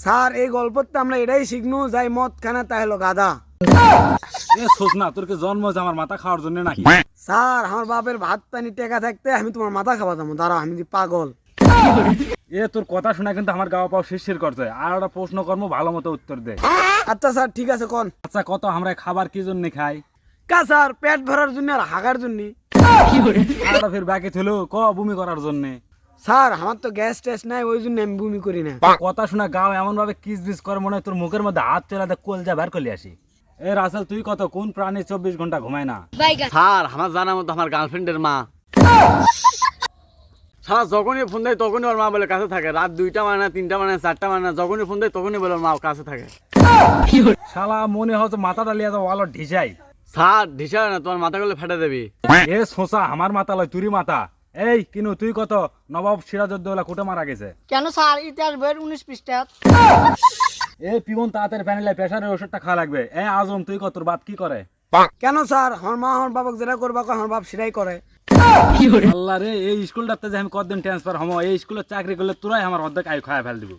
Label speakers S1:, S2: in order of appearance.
S1: Sir এই গল্পতে আমরা এটাই শিখনু যাই মদ খানা তাই হলো গাধা।
S2: এ সোচ না, তোর কি জন্ম হয়েছে আমার মাথা খাওয়ার জন্য নাকি?
S1: স্যার আমার বাপের ভাত পানি টেকা থাকতে আমি তোমার মাথা খাওয়াতাম, দাঁড়াও আমি কি পাগল?
S2: এ তোর কথা শোনা কিন্তু আমার গাওয়া পাও শিরশির করছে। আর একটা প্রশ্ন কর্ম ভালো মতো উত্তর দে।
S1: আচ্ছা স্যার ঠিক আছে কোন।
S2: আচ্ছা কত আমরা খাবার কি জন্য খাই?
S1: কা স্যার পেট ভরার জন্য আর হাগার জন্য।
S2: আর একটা ফের বাকি থইলো ক বমি করার জন্য।
S1: স্যার আমার তো গ্যাস টেস্ট নাই ওই জন্য আমি বমি করি না।
S2: কথা শোনা গাও এমন ভাবে কিস বিস করে মনে হয় তোর মুখের মধ্যে হাত চলে কলজা বের করলে আসি। এ রাসেল তুই কত কোন প্রাণী 24 ঘন্টা ঘুমায় না?
S3: স্যার আমার জানার মতো আমার গার্লফ্রেন্ডের মা। সারা যখনই ফোন দেয় তখনই ওর মা বলে কাছে থাকে। রাত 2টা মানে না 3টা মানে না 4টা মানে না, যখনই ফোন দেয় তখনই বলে ওর মা কাছে থাকে।
S2: শালা মনে হচ্ছে মাথাটা লিয়ে যাও আলো ঢিসাই।
S3: স্যার ঢিসা না, তোমার মাথা করলে ফেটে দেবি।
S2: এ সোসা আমার মাথা লয় তুরি মাথা। এই কিনু তুই কত নবাব সিরাজউদ্দৌলা কোটে মারা গেছে?
S4: কেন স্যার ইতিহাস বইয়ের 19 পৃষ্ঠা।
S2: এই পিবন তাড়াতাড়ি প্যানেলে প্রেসারের ওষুধটা খাওয়া লাগবে। এ আজম তুই কত তোর বাপ কি করে?
S1: কেন স্যার আমার মা আমার বাবাকে যেটা করবা আমার বাপ সেটাই করে।
S2: আল্লাহ রে, এই স্কুলটাতে যে আমি কতদিন ট্রান্সফার হবো, এই স্কুলে চাকরি করলে তোরাই আমার অর্ধেক আয় খাওয়া ফেল দিব।